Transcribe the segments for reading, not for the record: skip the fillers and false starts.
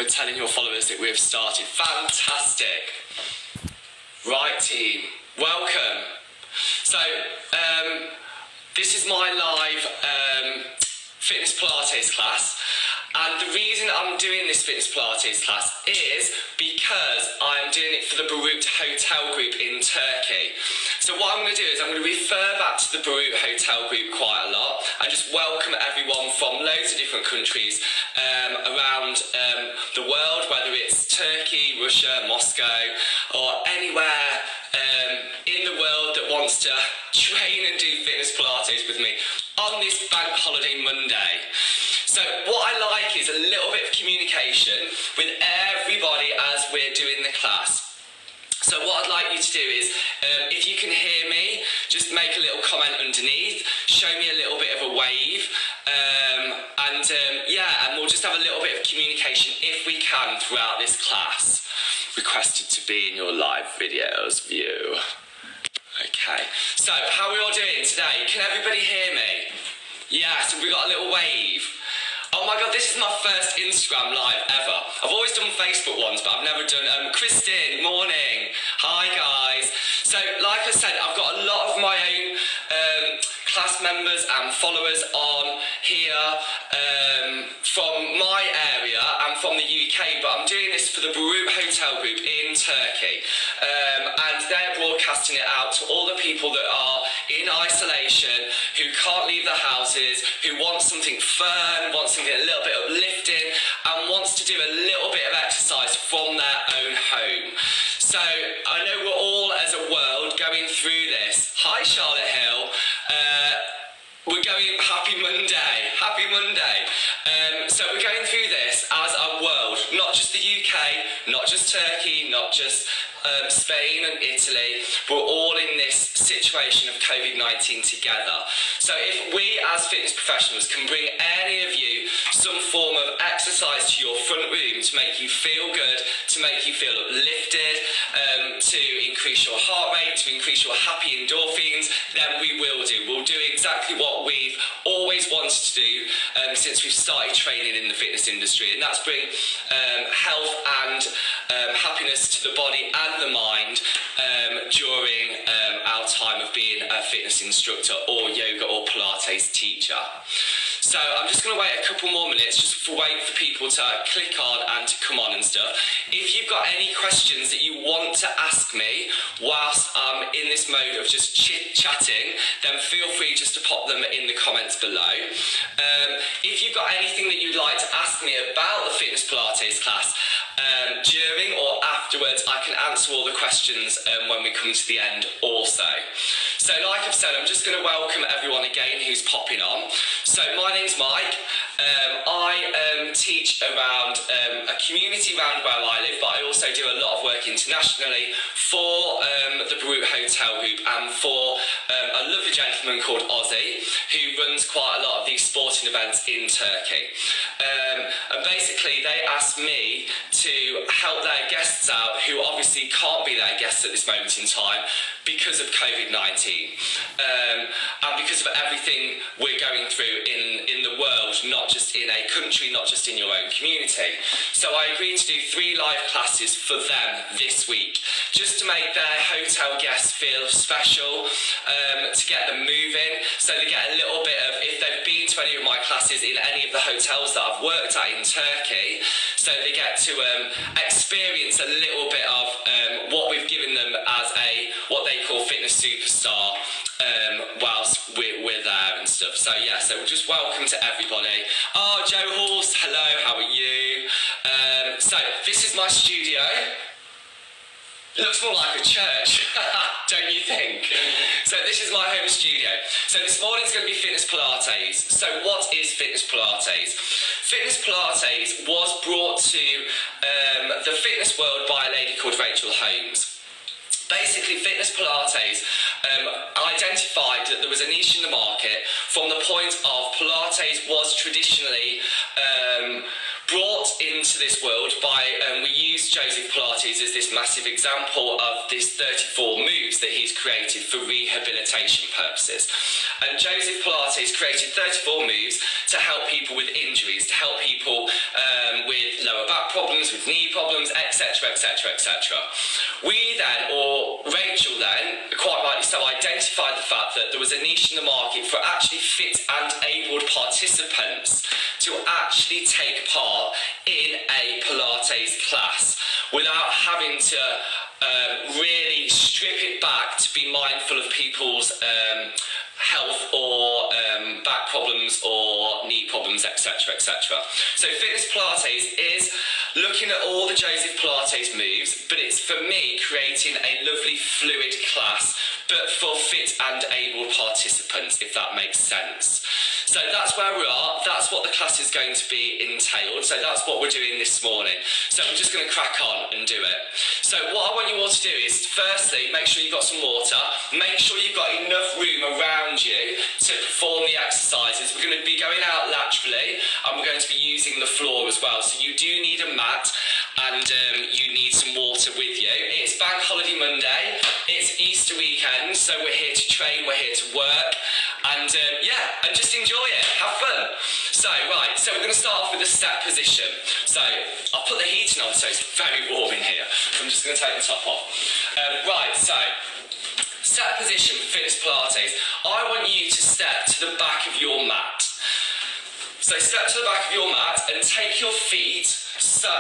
we're telling your followers that we've started. Fantastic. Right, team, welcome. So, this is my live fitness Pilates class. And the reason I'm doing this fitness Pilates class is because I'm doing it for the Beirut Hotel Group in Turkey. So what I'm going to do is I'm going to refer back to the Beirut Hotel Group quite a lot and just welcome everyone from loads of different countries around the world, whether it's Turkey, Russia, Moscow, or anywhere in the world that wants to train and do fitness Pilates with me on this bank holiday Monday. So what I like is a little bit of communication with everybody as we're doing the class. So what I'd like you to do is, if you can hear me, just make a little comment underneath, show me a little bit of a wave, and we'll just have a little bit of communication if we can throughout this class. Requested to be in your live videos view. Okay, so how are we all doing today? Can everybody hear me? Yeah, so we got a little wave. Oh my god, this is my first Instagram live ever. I've always done Facebook ones, but I've never done... Kristen, morning. Hi guys. So, like I said, I've got a lot of my own class members and followers on here from my area and from the UK, but I'm doing this for the Beirut Hotel Group in Turkey. And they're broadcasting it out to all the people that are in isolation, who can't leave their houses, who want something fun, want something a little bit uplifting, and wants to do a little bit of exercise from their own home. So I know we're all as a world going through this. Hi Charlotte Hill. We're going, happy Monday, happy Monday. So we're going through this as a world, not just the UK, not just Turkey, not just Spain and Italy. We're all in this situation of COVID-19 together. So if we as fitness professionals can bring any of you some form of exercise to your front room to make you feel good, to make you feel uplifted, to increase your heart rate, to increase your happy endorphins, then we will do. We'll do exactly what we've always wanted to do since we've started training in the fitness industry, and that's bring health and happiness to the body and the mind during our time of being a fitness instructor or yoga or Pilates teacher. So I'm just going to wait a couple more minutes just wait for people to click on and to come on and stuff. If you've got any questions that you want to ask me whilst I'm in this mode of just chit-chatting, then feel free just to pop them in the comments below. If you've got anything that you'd like to ask me about the fitness Pilates class during or afterwards, I can answer all the questions when we come to the end also. So like I've said, I'm just going to welcome everyone again who's popping on. So my name's Mike. I teach around a community around where I live, but I also do a lot of work internationally for the Beirut Hotel Group and for a lovely gentleman called Ozzy, who runs quite a lot of these sporting events in Turkey. And basically they asked me to help their guests out who obviously can't be their guests at this moment in time because of COVID-19 and because of everything we're going through in the world, not just in a country, not just in your own community. So I agreed to do 3 live classes for them this week, just to make their hotel guests feel special, to get them moving, so they get a little bit of, if they've been to any of my classes in any of the hotels that I've worked at in Turkey, so they get to experience a little bit of what we've given them as what they call fitness superstar whilst we're there and stuff. So yeah, so just welcome to everybody. Oh, Joe Halls, hello, how are you? So this is my studio. It looks more like a church, don't you think? So this is my home studio. So this morning's going to be Fitness Pilates. So what is Fitness Pilates? Fitness Pilates was brought to the fitness world by a lady called Rachel Holmes. Basically, Fitness Pilates identified that there was a niche in the market from the point of Pilates was traditionally brought into this world by, we use Joseph Pilates as this massive example of this 34 moves that he's created for rehabilitation purposes. And Joseph Pilates created 34 moves to help people with injuries, to help people with lower back problems, with knee problems, etc, etc, etc. We then, or Rachel then, quite rightly so, identified the fact that there was a niche in the market for actually fit and abled participants to actually take part in a Pilates class without having to really strip it back to be mindful of people's health or back problems or knee problems, etc, etc. So Fitness Pilates is looking at all the Joseph Pilates moves, but it's for me creating a lovely fluid class, but for fit and able participants, if that makes sense. So that's where we are, that's what the class is going to be entailed, so that's what we're doing this morning. So we're just going to crack on and do it. So what I want you all to do is, firstly, make sure you've got some water, make sure you've got enough room around you to perform the exercises. We're going to be going out laterally, and we're going to be using the floor as well, so you do need a mat, and you need some water with you. It's Bank Holiday Monday, it's Easter weekend, so we're here to train, we're here to work, and yeah, and just enjoy it, have fun. So, right, so we're going to start off with the step position. So, I'll put the heating on so it's very warm in here. I'm just going to take the top off. Right, so, step position for Fitness Pilates. I want you to step to the back of your mat. So, step to the back of your mat and take your feet so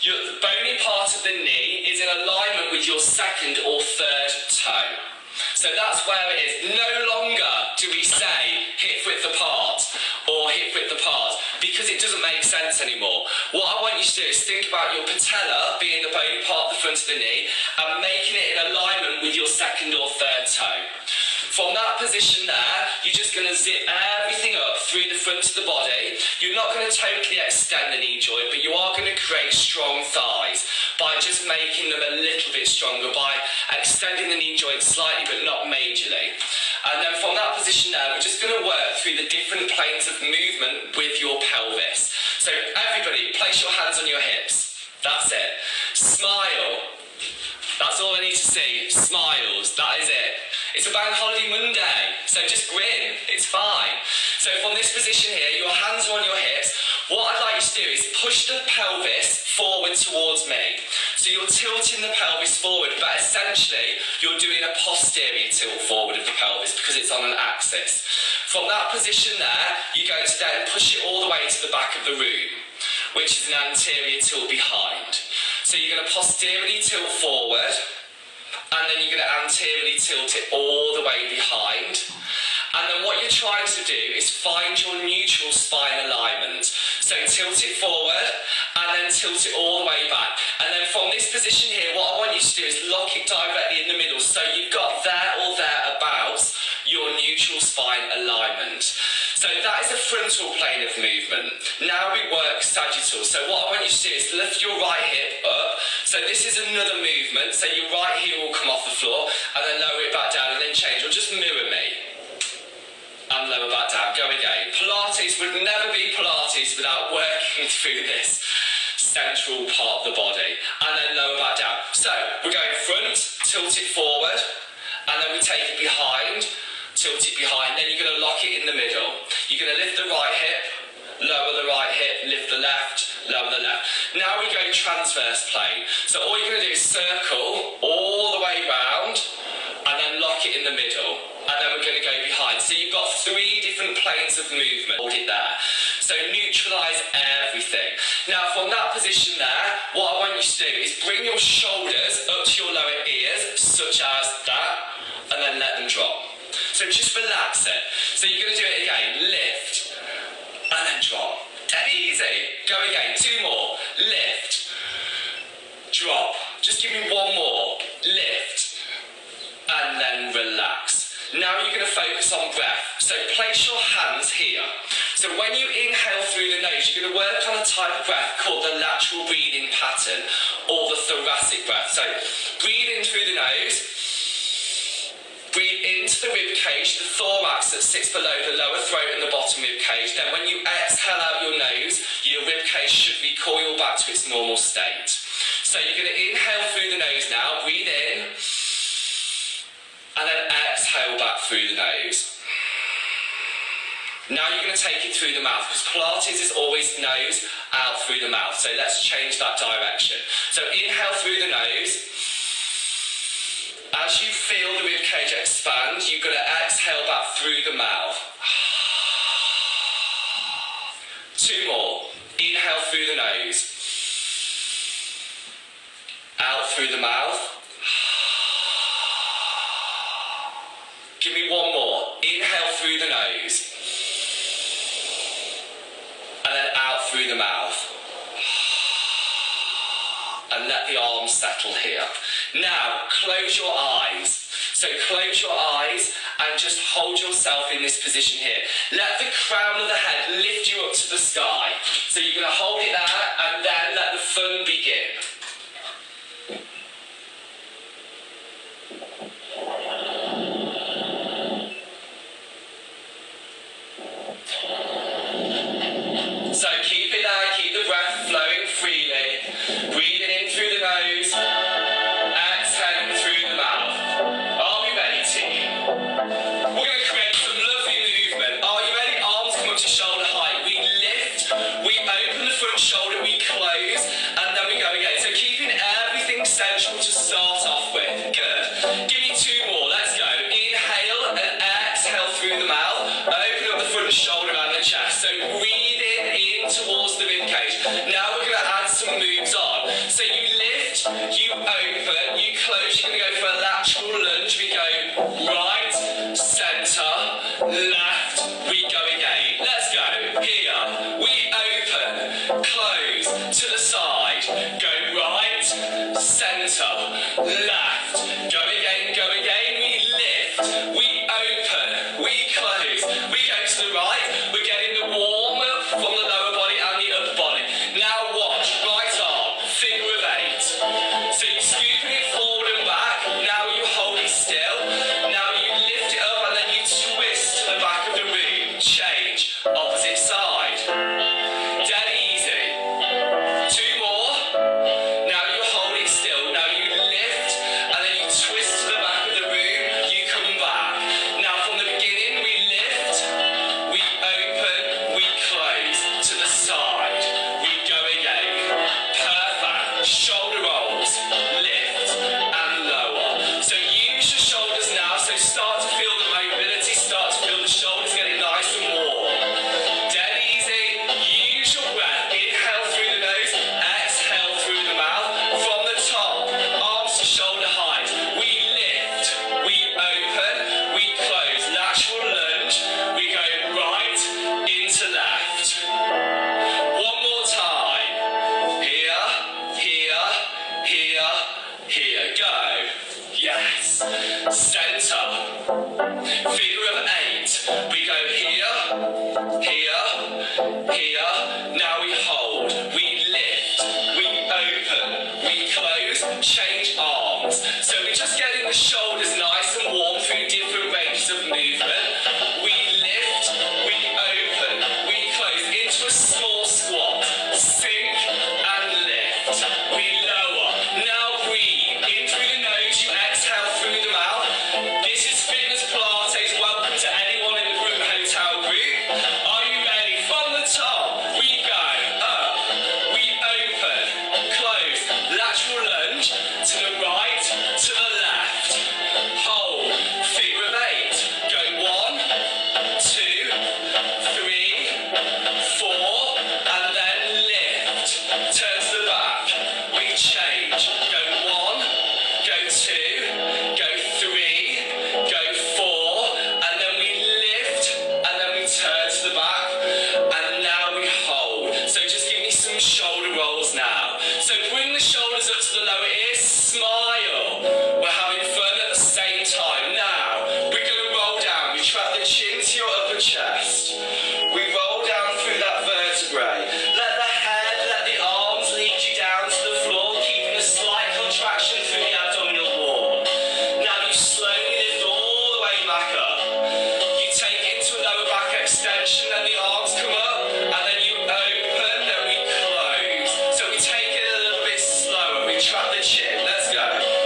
the bony part of the knee is in alignment with your second or third toe. So that's where it is. No longer do we say hip width apart or hip width apart, because it doesn't make sense anymore. What I want you to do is think about your patella being the bony part of the front of the knee and making it in alignment with your second or third toe. From that position there, you're just going to zip everything up through the front of the body. You're not going to totally extend the knee joint, but you are going to create strong thighs by just making them a little bit stronger, by extending the knee joint slightly but not majorly. And then from that position there, we're just going to work through the different planes of movement with your pelvis. So everybody, place your hands on your hips. That's it. Smile. That's all I need to see. Smiles. That is it. It's a Bank Holiday Monday, so just grin, it's fine. So from this position here, your hands are on your hips. What I'd like you to do is push the pelvis forward towards me. So you're tilting the pelvis forward, but essentially you're doing a posterior tilt forward of the pelvis because it's on an axis. From that position there, you're going to then push it all the way to the back of the room, which is an anterior tilt behind. So you're going to posteriorly tilt forward, and then you're going to anteriorly tilt it all the way behind. And then what you're trying to do is find your neutral spine alignment. So tilt it forward, and then tilt it all the way back. And then from this position here, what I want you to do is lock it directly in the middle. So you've got there or thereabouts your neutral spine alignment. So that is a frontal plane of movement. Now we work sagittal. So what I want you to do is lift your right hip up. So this is another movement. So your right heel will come off the floor, and then lower it back down, and then change. Or just mirror me. And lower back down. Go again. Pilates would never be Pilates without working through this central part of the body. And then lower back down. So we're going front, tilt it forward, and then we take it behind, tilt it behind, then you're going to lock it in the middle. You're going to lift the right hip, lower the right hip, lift the left, lower the left. Now we go transverse plane. So all you're going to do is circle all the way round, and then lock it in the middle. And then we're going to go behind. So you've got 3 different planes of movement. Hold it there. So neutralise everything. Now from that position there, what I want you to do is bring your shoulders up to your lower ears, such as that, and then let them drop. So just relax it. So you're going to do it again. Lift, and then drop. Dead easy. Go again. 2 more. Lift, drop. Just give me 1 more. Lift, and then relax. Now you're going to focus on breath. So place your hands here. So when you inhale through the nose, you're going to work on a type of breath called the lateral breathing pattern, or the thoracic breath. So breathe in through the nose. Breathe into the rib cage, the thorax that sits below the lower throat and the bottom rib cage. Then when you exhale out your nose, your rib cage should recoil back to its normal state. So you're going to inhale through the nose now, breathe in, and then exhale back through the nose. Now you're going to take it through the mouth, because Pilates is always nose out through the mouth. So let's change that direction. So inhale through the nose. As you feel the rib cage expand, you're going to exhale back through the mouth. 2 more. Inhale through the nose. Out through the mouth. Give me 1 more. Inhale through the nose. And then out through the mouth. And let the arms settle here. Now, close your eyes. So close your eyes and just hold yourself in this position here. Let the crown of the head lift you up to the sky. So you're going to hold it there and then let the fun begin. So keep it there, keep the breath flowing freely. Breathing in through the nose, exhaling through the mouth. Are we ready, team? We're going to create some lovely movement. Are you ready? Arms come up to shoulder height. We lift, we open the front shoulder, we close, and then we go again. So keeping everything central to start off with. Good. Give me 2 more. Let's go. Inhale and exhale through the mouth. Open up the front shoulder and the chest. So breathing in towards the rib cage. Now we're going to add some moves on. So you lift, you open, you close. You're going to go for a lateral lunge. We go right, centre, left. We go again. Let's go. Here. We open, close, to the side. Go right, centre, left. Go again, go again. We lift, we open, we close. We go to the right. We're getting the warm up from the lower body and the upper body. Now watch, right arm, figure of 8. So you're scooping it forward and back. Now you hold it still. Now you lift it up and then you twist to the back of the room. Change, opposite side. Dead easy. 2 more. Now you hold it still. Now you lift and then you twist to the back of the room. You come back. Now from the beginning we lift, we open, we close to the side. We go again. Perfect. Shoulder rolls, lift and lower. So use your shoulders now. So start to feel the mobility, start to feel the shoulders getting nice and warm. Dead easy. Use your breath. Inhale through the nose, exhale through the mouth. From the top, arms to shoulder height. We lift, we open, we close. Lateral lunge. We go right into left. 1 more time. Here, here, here, here. Go. Yes. Centre. Figure of 8. We go here, here, here. Now we hold. We lift. We open. We close. Change arms. So we're just getting the shoulders nice and warm through different ranges of movement. We lift. We open. We close into a small squat. Sink and lift. We lower. Now breathe. In through the nose. You exhale through the mouth. This is Fitness Pilates. Welcome to anyone in the group hotel group. Are you ready? From the top, we go up. We open, close, lateral lunge to the right, to the left. Hold, figure of 8. Go 1, 2, 3, 4, and then lift. Turn to the back. We change. Go 1, go 2, go 3, go 4, and then we lift, and then we turn to the back, and now we hold. So just give me some shoulder rolls now. So bring the shoulders up to the lower ears, smile. We're having fun at the same time. Now, we're going to roll down. We trap the chin to your upper chest. We roll down through that vertebrae. Let the head, let the arms lead you down to the floor, keeping a slight contraction through the abdominal wall. Now you slowly lift all the way back up. You take it into a lower back extension, then the arms come up, and then you open, then we close. So we take it a little bit slower. We trap the chin. Let's go.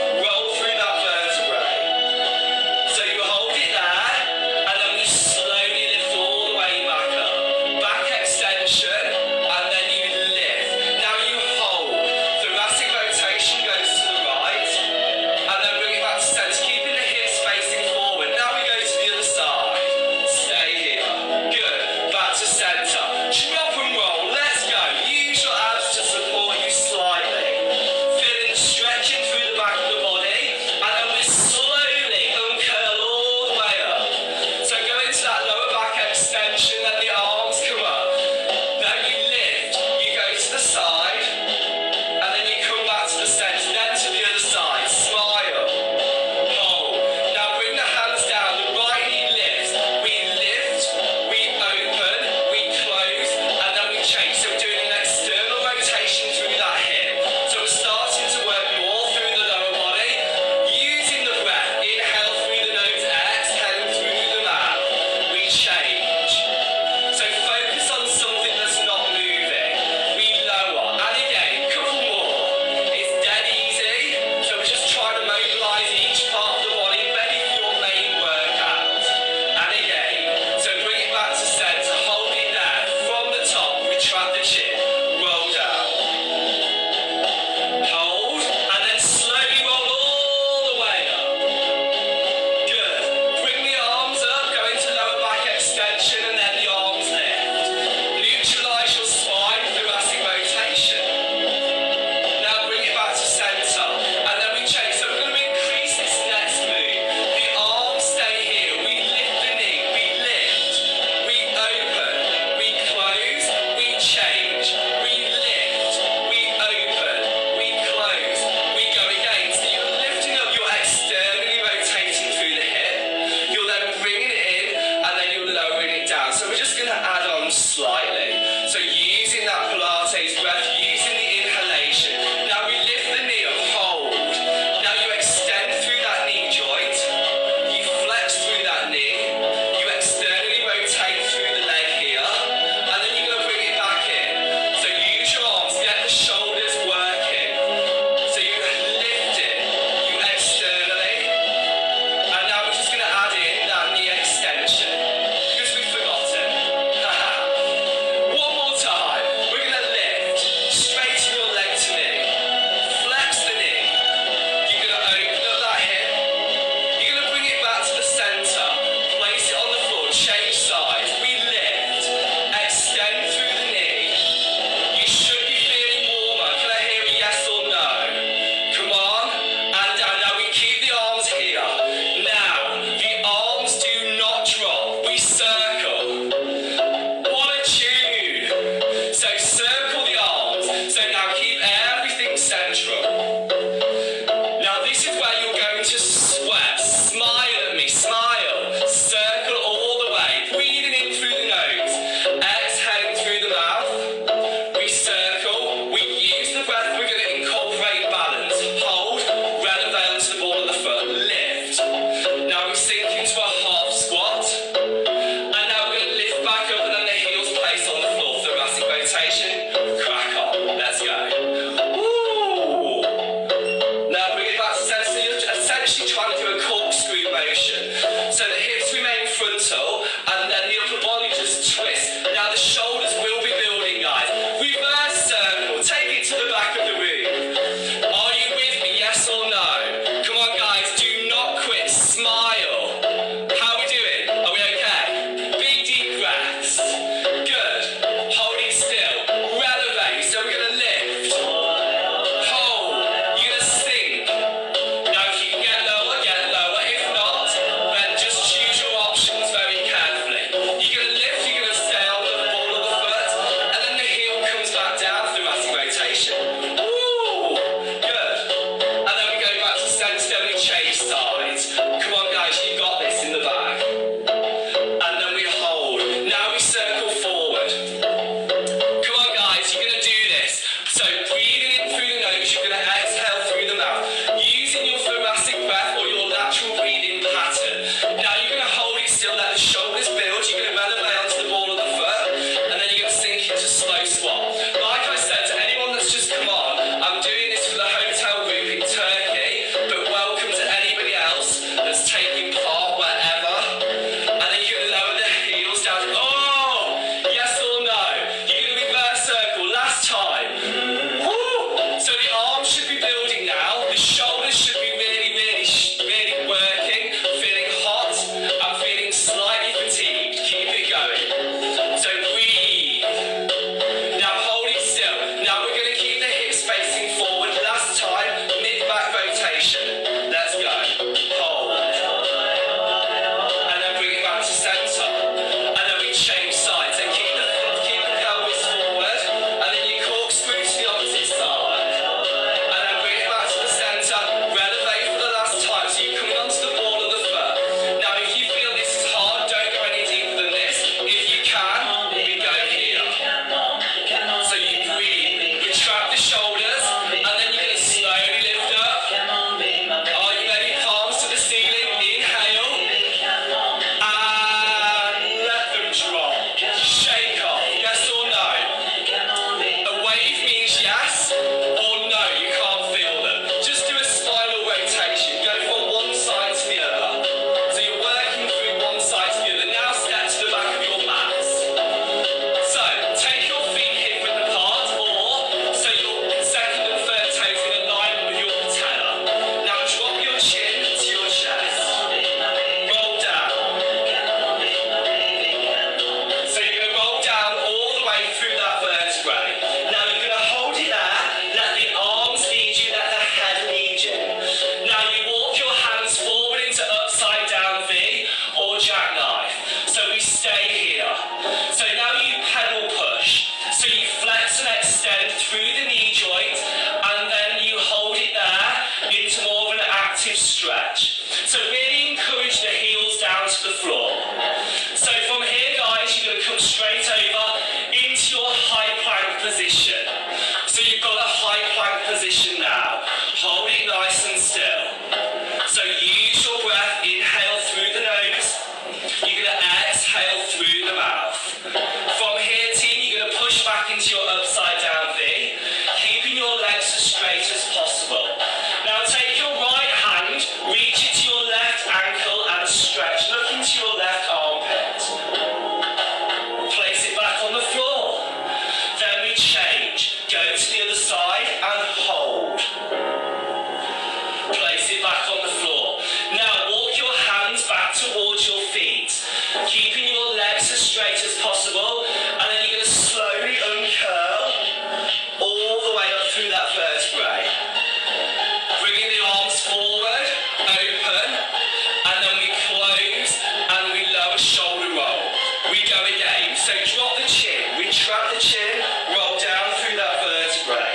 trap the chin, roll down through that vertebrae.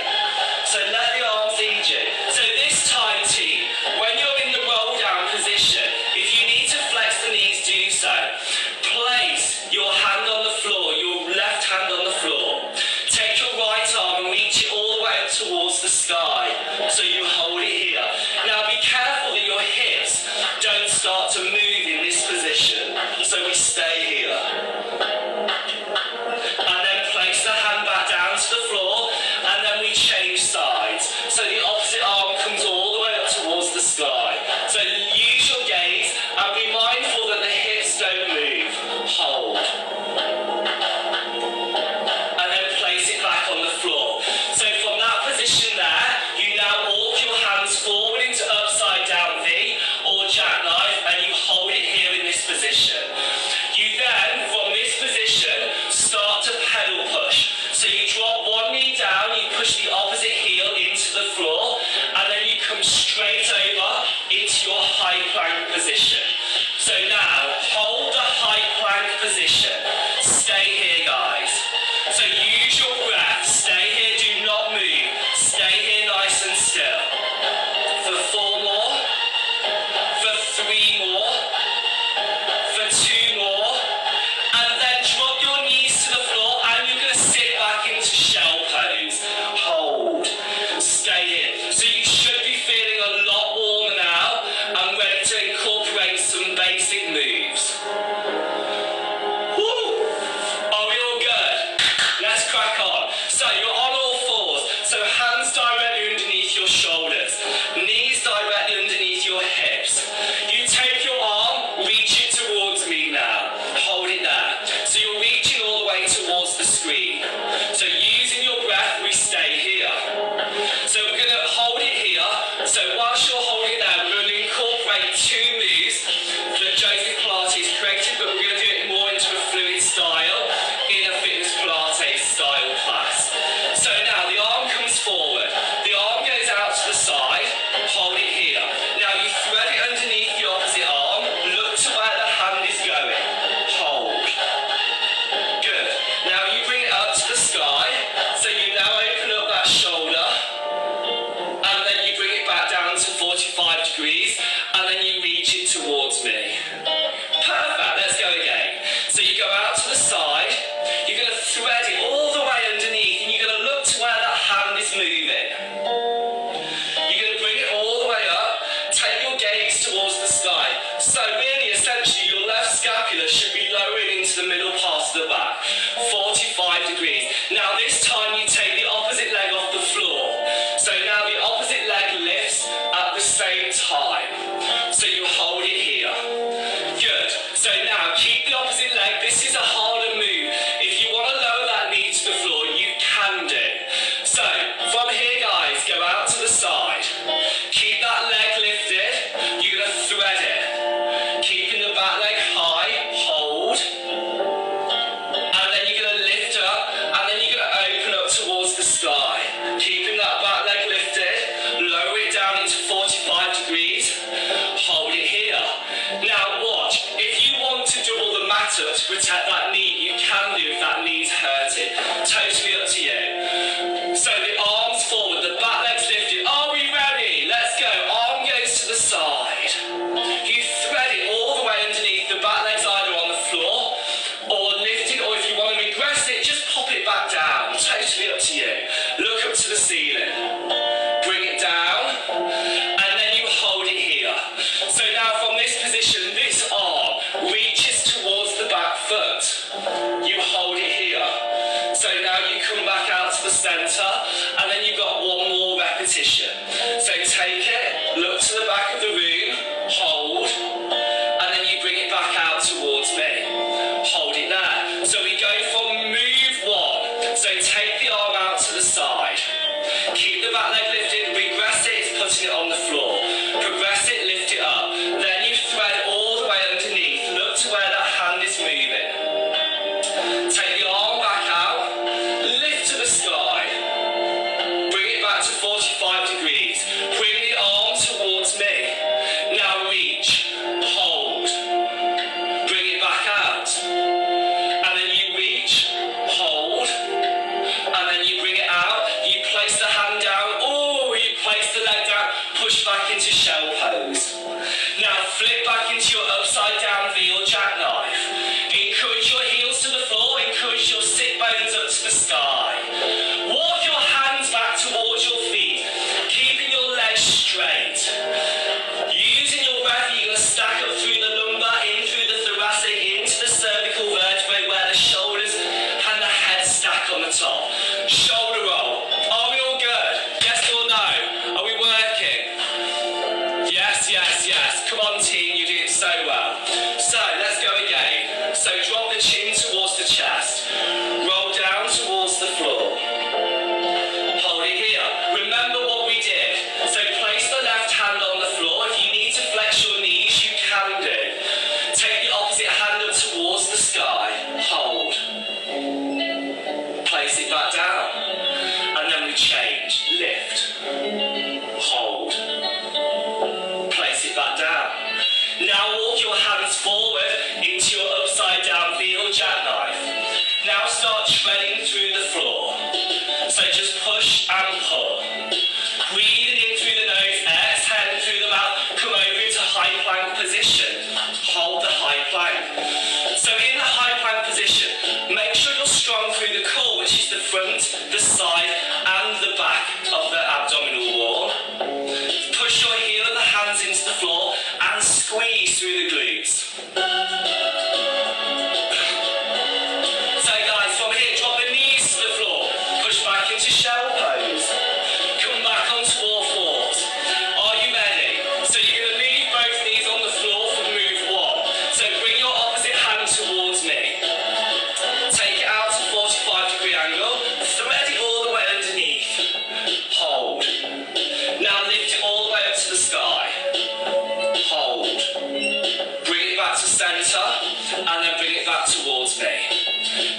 So let the arms lead you. So this time, team, when you're in the roll down position, if you need to flex the knees, do so. Place your hand on the floor, your left hand on the floor. Take your right arm and reach it all the way up towards the sky. So you hold it here. Now be careful that your hips don't start to move in this position. So we stay here. And then place the hand back down to the floor, and then we change sides. So the opposite arm comes all the way up towards the sky. So use your gaze and be mindful that the hips don't move. Hold. And then place it back on the floor. So from that position there, you now walk your hands forward into upside down V or jackknife, and you hold it here in this position. You then, from this position, start to pedal push. So you drop one knee down, you push the opposite heel into the floor, and then you come straight over into your high plank position. So now, hold the high plank position. Stay here, guys. So use your breath. Stay here, do not move. Stay here nice and still. For 4 more. For 3 more. For 2 more. And then drop your knees to the floor, and you're going to sit back into shell pose. Hold. Stay here. So you should be feeling a lot warmer now and ready to incorporate some basic moves. Woo! Are we all good? Let's crack on. So you're on all fours. So hands directly underneath your shoulders. Knees directly underneath your hips. You take your arm, reach it towards me now. Hold it there. So you're reaching all the way towards the screen. So using your breath, we stay here. So we're going to hold it here. So whilst you're holding it there, we're going to incorporate 2 moves that Joseph Pilates created, but we're going to do it more into a fluid style in a fitness Pilates style class. So now the arm comes forward. The arm goes out to the side. Hold it here. Now you thread it underneath the opposite arm. Look to where the hand is going. Hold. Good. Now you bring it up to the sky. So you now open up that shoulder. And then you bring it back down to 45 degrees. And then you reach it towards me. Perfect. Let's go again. So you go out to the side. You're going to thread it all the way underneath. And you're going to look to where that hand is moving. You're going to bring it all the way up. Take your gaze towards the sky. So really, essentially, your left scapula should be lowering into the middle part of the back. 45 degrees. Now this time you take the opposite leg off the floor. So now the opposite leg lifts at the same time. So you hold it here. Good. So now keep the opposite leg. This is a harder move. If you want to lower that knee to the floor, you can do. So from here, guys, go out to the side. Keep that leg lifted. You're going to thread it. Keeping the back leg high. Hold. And then you're going to lift up. And then you're going to open up towards the sky. Keeping that back leg lifted. Lower it down into 45 degrees. Hold it here. Now watch. If you want to double the mat up to protect that knee, you can do if that knee's hurting. Totally up to you. So the arms forward, the back leg's lifted. Are we ready? Let's go. Arm goes to the side. You thread it all the way underneath. The back leg's either on the floor or lifted, or if you want to regress it, just pop it back down. Totally up to you. Look up to the ceiling. Bring it down. And then you hold it here. So now from this position, this arm reaches towards the back foot. You hold it here. So now you come back out to the centre, and then you've got 1 more repetition. So take it, look to the back of the room, hold, and then you bring it back out towards me. Hold it there. So we go from move 1. So take the arm out to the side. Keep the back leg lifted, regress it, it's putting it on the floor. Progress it, lift it up. Then you thread it all the way underneath. Look to where that hand is moving. Take the arm back out, lift to the sky. Bring it back to 45 degrees. Bring the arm towards me. Now reach, hold. Bring it back out. And then you reach, hold. place it back down. And then we change. Lift. Hold. Place it back down. Now walk your hands forward into your upside down V or jackknife. Now start treading through the floor. So just push and pull. Breathing in through the nose, exhaling through the mouth. Come over into high plank position. Hold the high plank. So in the high plank position, make sure you're strong through the core, which is the front, the side and the back of the abdominal wall. Push your heel of the hands into the floor and squeeze through the glutes. So guys, from here, drop the knees to the floor. Push back into shell pose. Come back onto all fours. Are you ready? So you're going to leave both knees on the floor for move one. So bring your opposite hand towards me. Take it out to 45-degree angle. Thread it all the way underneath. Hold. Now lift it all the way up to the sky. Hold. Bring it back to centre and then bring it back towards me.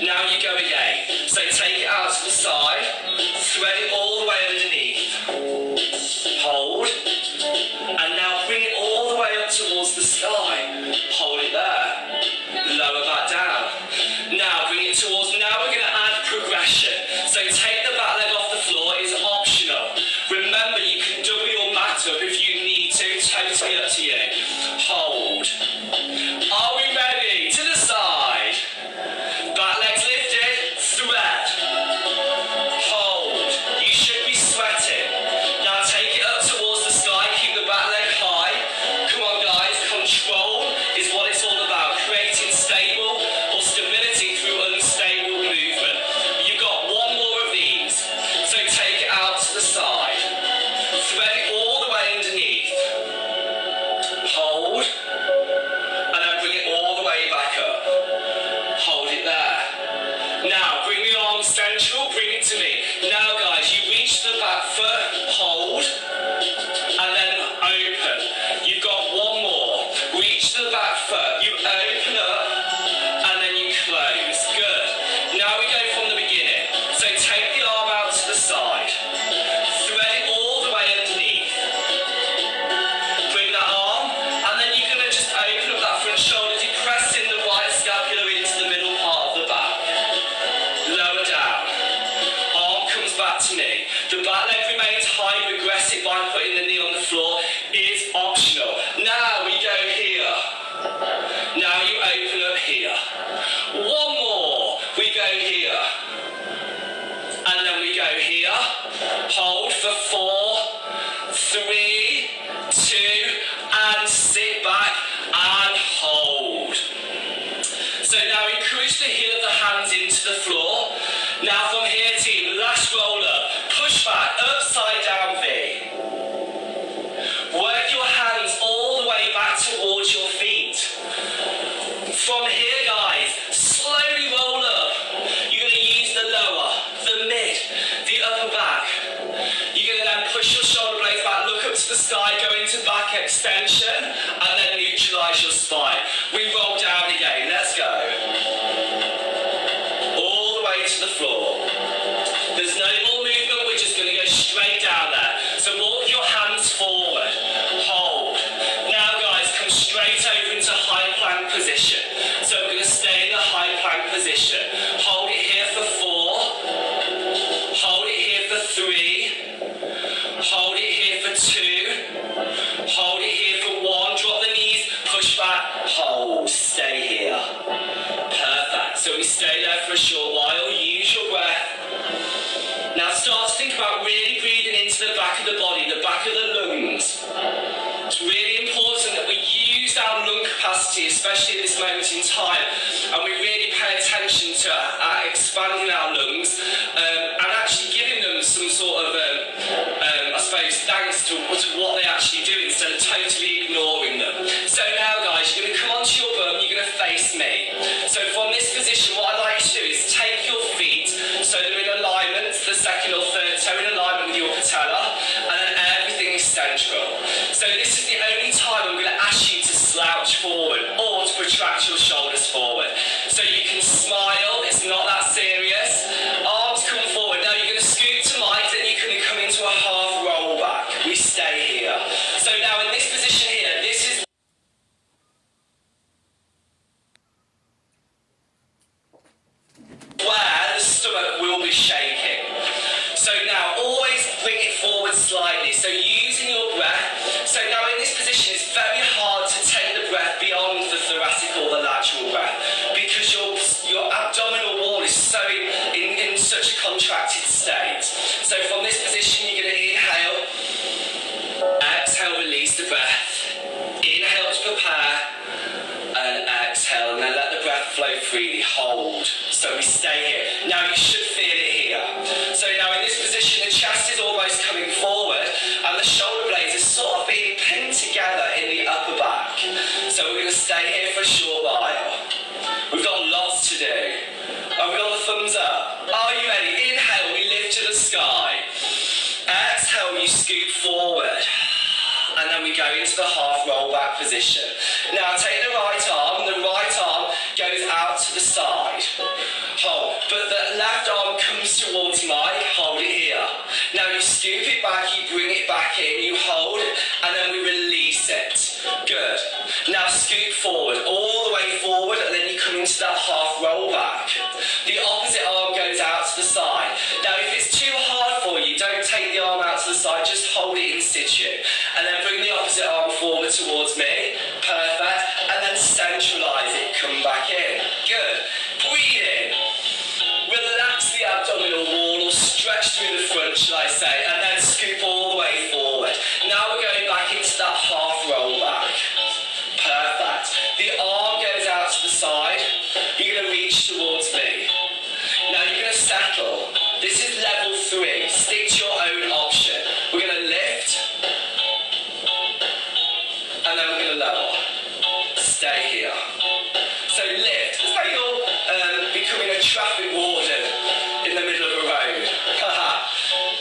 Now you go again. So take it out to the side. Thread it all the way underneath. Hold. And now bring it all the way up towards the sky. Hold it there. Lower back down. Now bring it towards, now we're going to add progression. So take the back leg off the floor, it's optional. Remember, you can double your mat up if you need to, totally up to you. Hold. Are we ready? To the side. Back legs lifted, thread. Hold. You should be sweating. Now take it up towards the sky, keep the back leg high. Come on guys, control is what it's all about. Creating stable or stability through unstable movement. You've got one more of these. So take it out to the side. Thread it all the way underneath. Hold. And then bring it all the way back up. Hold it there. Now bring your arms central, bring it to me. Now guys, you reach the back foot, hold, and then open. You've got one more. Reach the back foot, you open up, and then you close. Good. Now we go from the beginning. So take the arm out to the side. Thread it all the way underneath. Bring that arm, and then you're going to just open up that front shoulder, depressing the right scapula into the middle part of the back. Lower down. Arm comes back to me. The back leg remains high, regress it by putting the knee on the floor. Is optional. Now we go here. Now you open up here. One more. We go here. And then we go here. Hold for 4, 3, 2, and sit back and hold. So now encourage the heel of the hands into the floor. Now from here team, last roll up. Push back, upside down V. Work your hands all the way back towards your feet. From here guys, slowly roll up. You're going to use the lower, the mid, the upper back. You're going to then push your shoulder blades back, look up to the sky, go into back extension, and then neutralise your spine. We roll down again, let's go. All the way to the floor. There's no more movement, we're just going to go straight down there. So walk your hands forward, hold. Now guys, come straight over into high plank position. So we're going to stay in the high plank position. Hold it here for 4. Hold it here for 3. Hold it here for 2. Hold it here for 1. Drop the knees, push back, hold. Stay here. Perfect. So we stay there for a short while. Use your breath. Now start to think about really breathing into the back of the body, the back of the lungs. It's really important that we use our lung capacity, especially at this moment in time, and we really pay attention to expanding our lungs and actually giving them some sort of, I suppose, thanks to what they actually do instead of totally ignoring them. So now guys, you're going to come onto your bum, you're going to face me. So from this position, what I'd like you to do is take your feet so they're in alignment, the second or third toe in alignment with your patella, and then everything is central. So this is the only time I'm going to ask you to slouch forward or to protract your shoulders forward. So you can smile, it's not that serious. Arms you're shaking. So now always bring it forward slightly, so using your breath. So now in this position it's very hard to take the breath beyond the thoracic or the lateral breath because your abdominal wall is so in such a contracted state. So from this position you're going to inhale, exhale, release the breath, inhale to prepare, and exhale, and then let the breath flow freely, hold. So we stay here. Now you should feel it here. So now in this position the chest is almost coming forward and the shoulder blades are sort of being pinned together in the upper back. So we're going to stay here for a short while. We've got lots to do. Have we got the thumbs up? Are you ready? Inhale, we lift to the sky. Exhale, you scoop forward. And then we go into the half roll back position. Now take the right arm goes out to the side. Hold. But the left arm comes towards Mike, hold it here. Now you scoop it back, you bring it back in, you hold, and then we release it. Good. Now scoop forward, all the way forward, and then you come into that half roll back. The opposite arm goes out to the side. Now if it's too hard for you, don't take the arm out to the side, just hold it in situ. And then bring the opposite arm forward towards me. Perfect. And then centralise it, come back in. Good. Breathe in. Relax the abdominal wall or stretch through the front, shall I say, and then scoop all the way forward. Now we're going back into that half roll back. Perfect. The arm goes out to the side. You're going to reach towards me. Now you're going to settle. This is level 3. Stick to your own option. We're going to lift. And then we're going to lower. Stay here. So lift. It's like you're becoming a traffic warden in the middle of a road.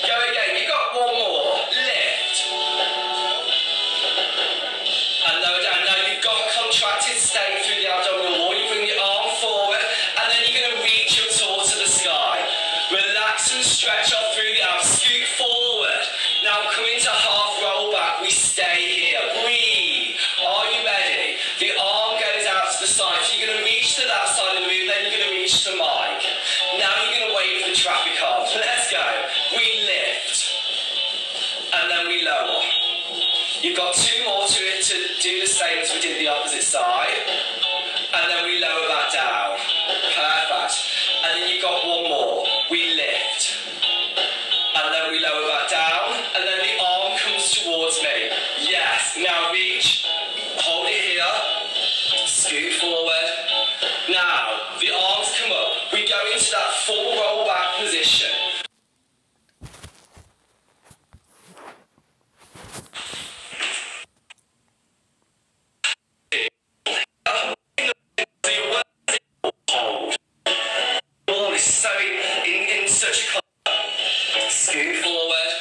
Go again. You've got one more. Lift. And lower down. Now you've got a contracted state through the abdominal wall. You bring your arm forward and then you're going to reach your toe to the sky. Relax and stretch off through the arm. Scoot forward. Now come into half roll back. We stay here. Breathe. Are you ready? The arm goes out to the side. So you're going to reach to that side of the room, then you're going to reach to Mike. Now you're going to wave the traffic arm. Let's go. We lift. And then we lower. You've got 2 more to it to do the same as we did the opposite side. And then we lower that down. Perfect. And then you've got 1 more. We lift. And then we lower that down. And then the arm comes towards me. Yes. Now reach. Hold it here. Scoot forward. Now, the arms come up. We go into that full roll back position. Hold. Ball is so in such a scoot forward.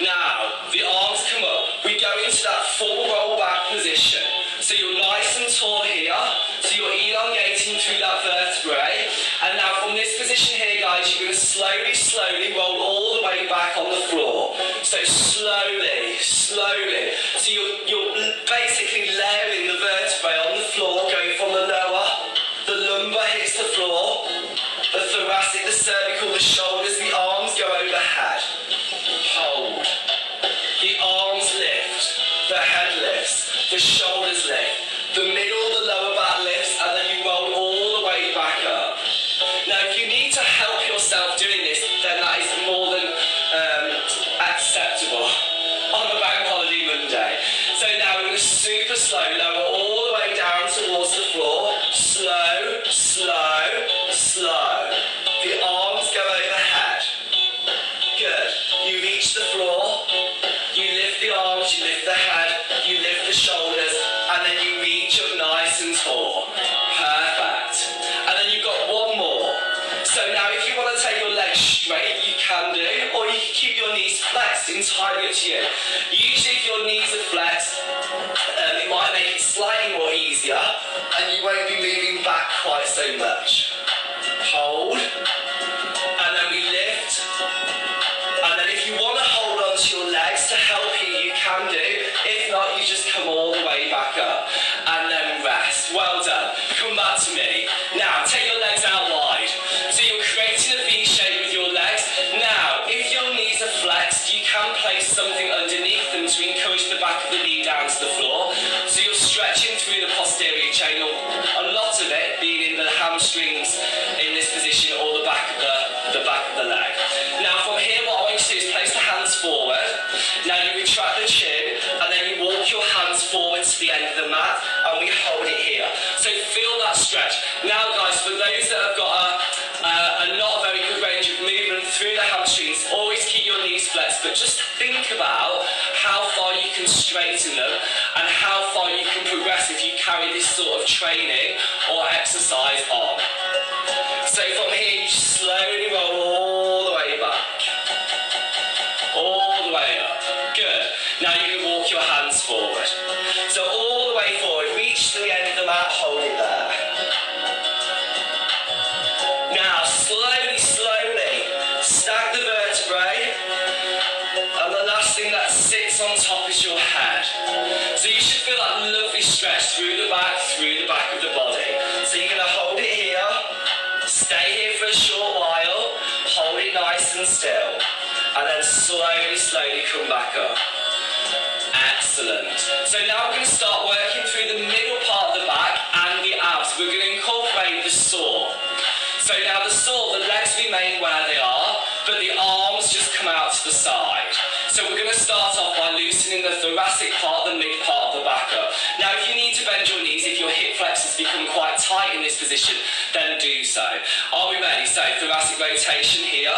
Now, the arms come up. We go into that full roll back position. So you're nice and tall here. So you're elongating through that vertebrae. And now from this position here, guys, you're going to slowly roll all the way back on the floor. So slowly. So you're basically layering the vertebrae on the floor, going from the lower. The lumbar hits the floor. The thoracic, the cervical, the shoulders, the arms go overhead. Hold. The arms lift. The head lifts. The shoulders lift. The middle, the lower back lifts, and then you roll all the way back up. Now, if you need to help yourself doing this, then that is more than acceptable on the bank holiday Monday. So now we're going to super slow, lower all the way down towards the floor. Slow. The arms go overhead. Good. You reach the floor. You lift the arms, you lift the head, you lift the shoulders, and then you reach up nice and tall. Perfect. And then you've got 1 more. So now if you want to take your legs straight, you can do, or you can keep your knees flexed, entirely up to you. Usually if your knees are flexed, it might make it slightly more easier, and you won't be moving back quite so much. Hold. And then we lift. And then if you want to hold on to your legs to help you, you can do. If not, you just come all the way back up. And then rest. Well done. Come back to me. Now, take your legs out wide. So you're creating a V shape with your legs. place something underneath them to encourage the back of the knee down to the floor. So you're stretching through the posterior chain, a lot of it being in the hamstrings in this position or the back of the leg. Now from here, what I want you to do is place the hands forward. Now you retract the chin and then you walk your hands forward to the end of the mat and we hold it here. So feel that stretch. Now guys, for those that have got a not very good range of movement through the hamstrings, always keep your knees flexed, but just think about how far you can straighten them and how far you can progress if you carry this sort of training or exercise on. So from here, you slowly roll all the way back, all the way up. Good. Now you can walk your hands forward. So all the way forward, reach to the end of the mat, hold it there. Now slowly, stack the vertebrae, and the last thing that sits on top is your head. So you should feel that lovely stretch through the back of the body. So you're going to hold it here, stay here for a short while, hold it nice and still, and then slowly come back up. Excellent. So now we're going to start working through the middle part of the back and the abs. We're going to incorporate the saw. So now the saw, the legs remain where they are, but the arms just come out to the side. So we're going to start off by loosening the thoracic part, the mid part of the back up. Now if you need to bend your knees, if your hip flexors become quite tight in this position, then do so. Are we ready? So thoracic rotation here,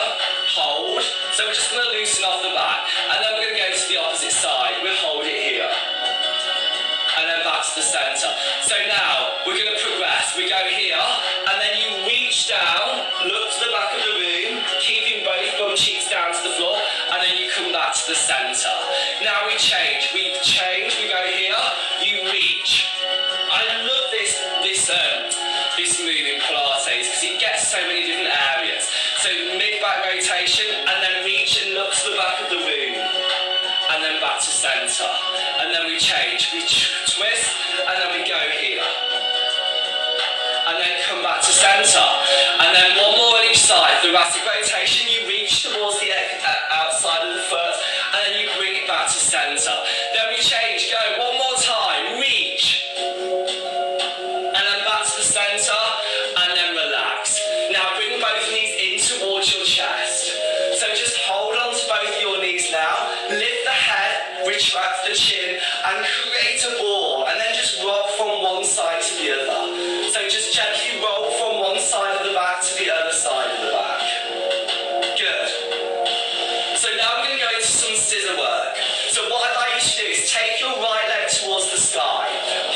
hold. So we're just going to loosen off the back, and then we're going to go to the opposite side. We'll hold it here, and then back to the centre. So now we're going to progress. We go here, and then you reach down, look to the back of the room, keeping both bum cheeks down to the floor, and then you come back to the centre. Now we change, we go here, you reach. I love this move in Pilates because it gets so many different areas. So mid-back rotation, and then reach and look to the back of the room, and then back to centre. And then we change, we twist, and then we go here. And then come back to centre. And then one more on each side. Thoracic rotation, you reach towards the outside of the foot, and then you bring it back to centre. Then we change, go, one more time, reach. And then back to the centre, and then relax. Now bring both knees in towards your chest. So just hold on to both your knees now, lift the head, retract the chin, and create a ball, and then just rock from one side to the other. So just gently roll from one side of the back to the other side of the back. Good. So now we're going to go into some scissor work. So what I'd like you to do is take your right leg towards the sky.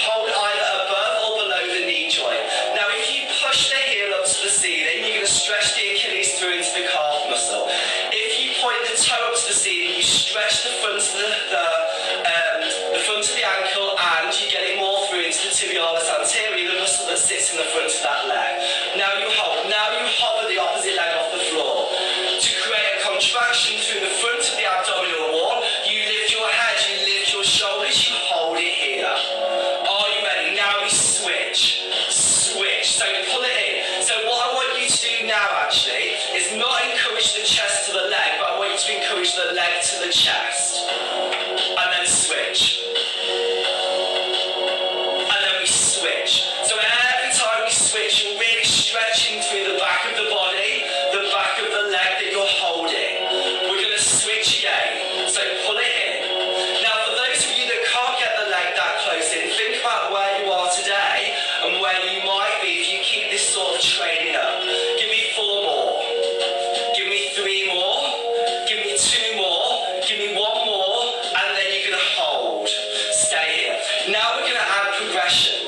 Hold either above or below the knee joint. Now if you push the heel up to the ceiling, you're going to stretch the Achilles through into the calf muscle. If you point the toe up to the ceiling, you stretch the front of the front of the ankle, and you get it more through into the tibialis anterior, the muscle that sits in the front of that leg. Now you hold. Now you hover the opposite leg off the floor. To create a contraction through the front of the abdominal wall, you lift your head, you lift your shoulders, you hold it here. Are you ready? Now we switch. Switch. So pull it in. So what I want you to do now actually is not encourage the chest to the leg, but I want you to encourage the leg to the chest. And then switch. And then we switch. So every time we switch, you're really stretching through the back of the body, the back of the leg that you're holding. We're going to switch again. So pull it in. Now for those of you that can't get the leg that close in, think about where you are today and where you might be if you keep this sort of training up. Give me 4 more. Give me 3 more. Give me 2 more. Give me 1 more. And then you're going to hold. Stay here. Now we're going to add progression.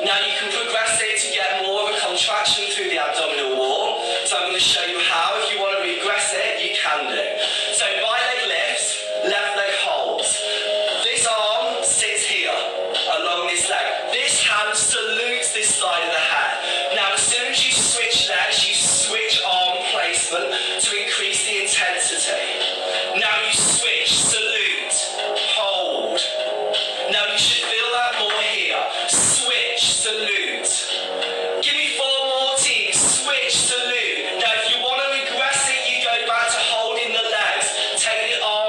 Now you can progress it to get more of a contraction through the abdominal wall. So I'm going to show you how. If you want to regress it, you can do. So right leg lifts, left leg holds. This arm sits here along this leg. This hand salutes this side of the head. Now as soon as you switch legs, you switch arm placement to increase the intensity. Now you switch, salute, hold. Now you should feel that more here. Switch, salute. Give me 4 more teams. Switch, salute. Now if you want to regress it, you go back to holding the legs. Take the arm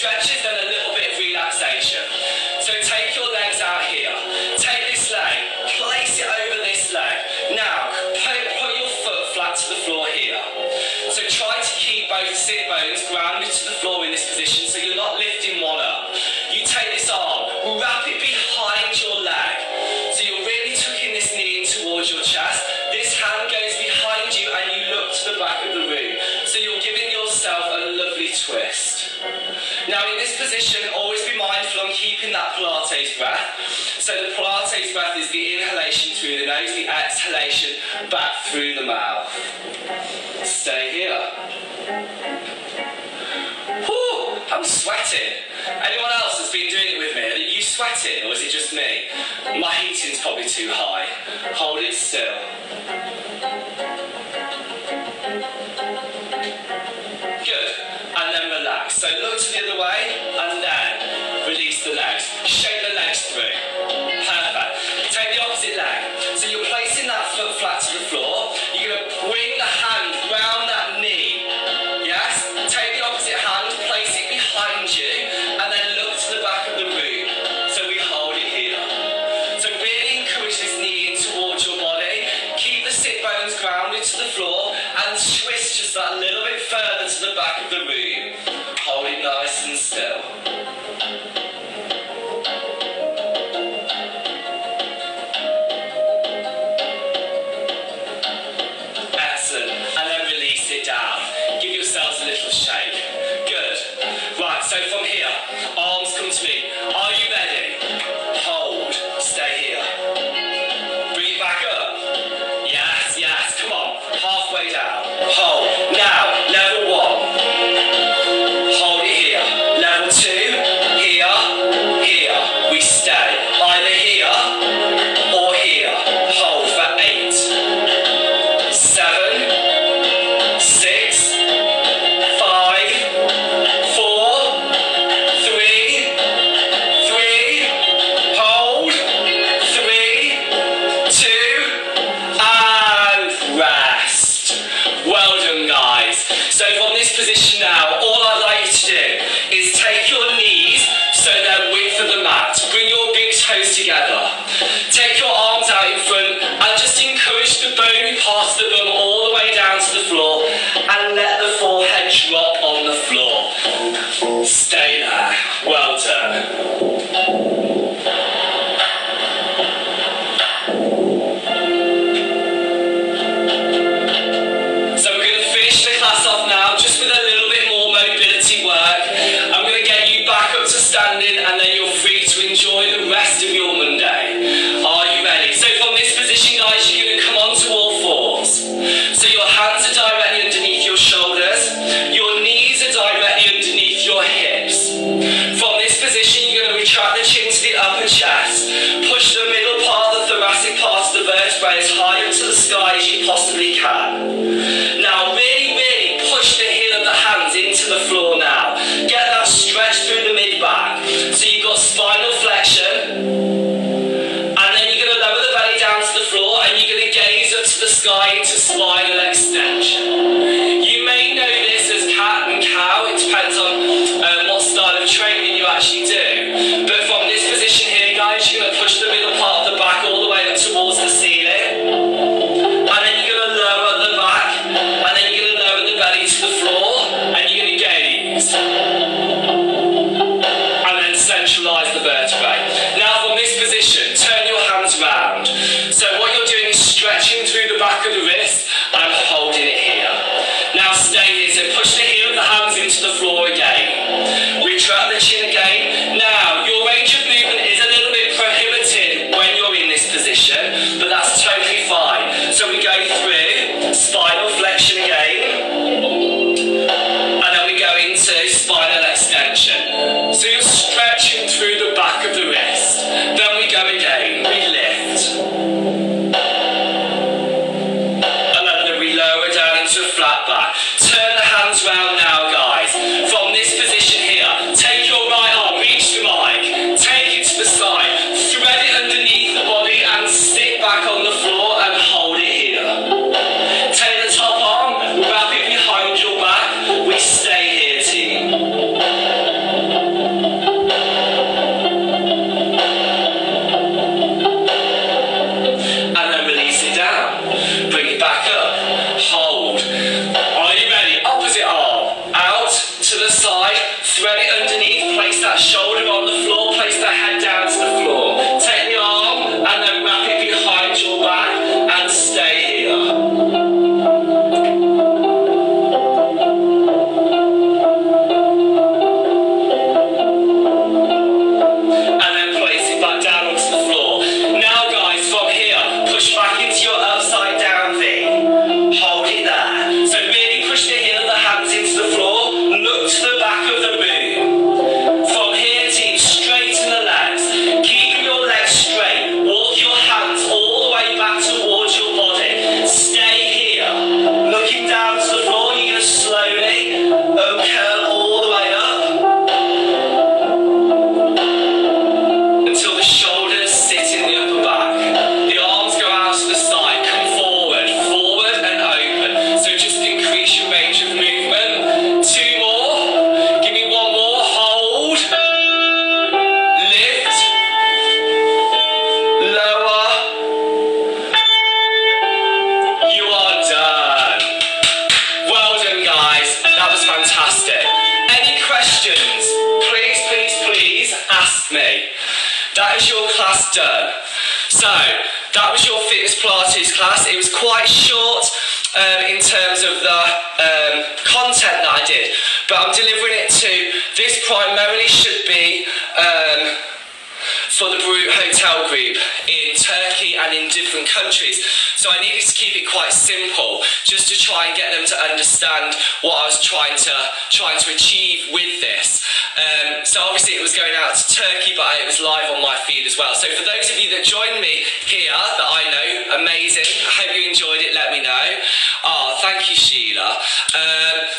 stretches and a little bit of relaxation. So take your legs out here. Take this leg, place it over this leg. Now, put your foot flat to the floor here. So try to keep both sit bones grounded to the floor in this position so you're not lifting one up. You take this arm, wrap it behind your leg. So you're really tucking this knee in towards your chest. This hand goes behind you and you look to the back of the room. So you're giving yourself a lovely twist. Now in this position, always be mindful on keeping that Pilates breath. So the Pilates breath is the inhalation through the nose, the exhalation back through the mouth. Stay here. Whew, I'm sweating. Anyone else that's been doing it with me? Are you sweating or is it just me? My heating's probably too high. Hold it still. Good. And then relax. So look to the other way and then release the legs. Shake the legs through. Perfect. Take the opposite leg. So you're placing that foot flat to the floor. You're going to bring the hand round that knee. Yes? Take the opposite hand, place it behind you, and then look to the back of the room. So we hold it here. So really encourage this knee in towards your body. Keep the sit bones grounded to the floor and twist just that little bit further to the back of the room. Hold it nice and still. Excellent. And then release it down. Give yourselves a little shake. Good. Right, so from here, arms come to me. Are you ready? Hold. Stay here. Bring it back up. Yes, yes. Come on. Halfway down. Hold. Now, level 1. Hold it here. Level 2. Here. Here. We stay. Either here or here. Hold for 8. 7, 6, 5, 4, 3, hold, 3, 2, and rest. Well done, guys. So from this position now, all I'd like you to do is take your knees so they're width of the mat. Bring your big toes together. Take your arms out in front and just encourage the bony parts of the bum all the way down to the floor and let the forehead drop on the floor. Stay there. Well done. So we're going to finish the class off now just with a little bit more mobility work. I'm going to get you back up to standing and then you're free to enjoy the rest of your Monday. Are you ready? So from this position, guys, you're going to come onto all fours. So your hands are directly underneath your shoulders. Your knees are directly underneath your hips. From this position, you're going to retract the chin to the upper chest. Push the middle part of the thoracic part of the vertebrae as high up to the sky as you possibly can. Now, really, really push the heel of the hands into the floor now. Get that stretch through the mid-back. So you've got spinal flexion. And then you're going to lower the belly down to the floor and you're going to gaze up to the sky into spinal extension. You may know this as cat and cow. It depends on what style of training you actually do. But from this position here, guys, you're going to push the middle part of the back all the way up towards the ceiling. And then you're going to lower the back. And then you're going to lower the belly to the floor. And you're going to gaze. And then centralise the vertebrae. Now from this position, turn your hands round. So what you're doing is stretching through the back of the wrist and holding it here. Now stay here, so push the heel of the hands into the floor again. Retract the chin again. Now, your range of movement is a little bit prohibited when you're in this position, but that's totally fine. So we go through spinal flexion again, and then we go into spinal extension. So you're stretching through the back of the wrist. Then we go again, we lift. And then we lower down into a flat back. Turn the hands round now, guys. From this position here, take your right arm, reach the mic, take it to the side, thread it underneath the body and sit back on the floor and hold it here. Take the top arm, wrap it behind your back. We stay here, team. Fantastic. Any questions? Please, please, please ask me. That is your class done. So, that was your Fitness Pilates class. It was quite short in terms of the content that I did, but I'm delivering it to, this primarily should be for the Brut Hotel Group in Turkey and in different countries. So I needed to keep it quite simple, just to try and get them to understand what I was trying to achieve with this. So obviously it was going out to Turkey, but it was live on my feed as well. So for those of you that joined me here, that I know, amazing. I hope you enjoyed it, let me know. Oh, thank you, Sheila.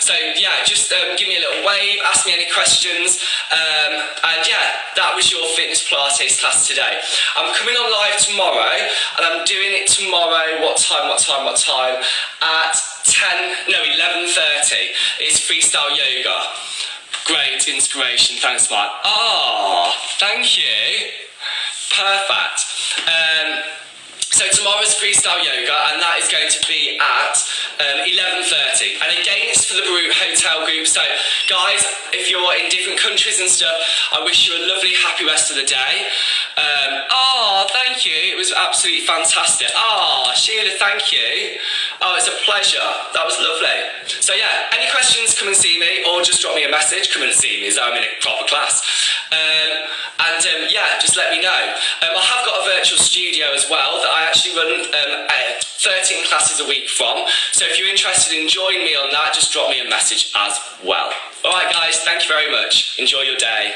So yeah, just give me a little wave, ask me any questions, and yeah, that was your Fitness Pilates class today. I'm coming on live tomorrow, and I'm doing it tomorrow, what time, at 11:30. It's freestyle yoga. Great inspiration, thanks Mike. Oh, thank you. Perfect. So tomorrow's freestyle yoga, and that is going to be at 11:30. And again, it's for the Brut Hotel Group. So guys, if you're in different countries and stuff, I wish you a lovely, happy rest of the day. Oh, thank you. It was absolutely fantastic. Oh, Sheila, thank you. Oh, it's a pleasure. That was lovely. So yeah, any questions, come and see me, or just drop me a message. Come and see me, as I'm in a proper class. Yeah, just let me know. I have got a virtual studio as well that I actually run 13 classes a week from. So if you're interested in joining me on that, just drop me a message as well. All right, guys, thank you very much. Enjoy your day.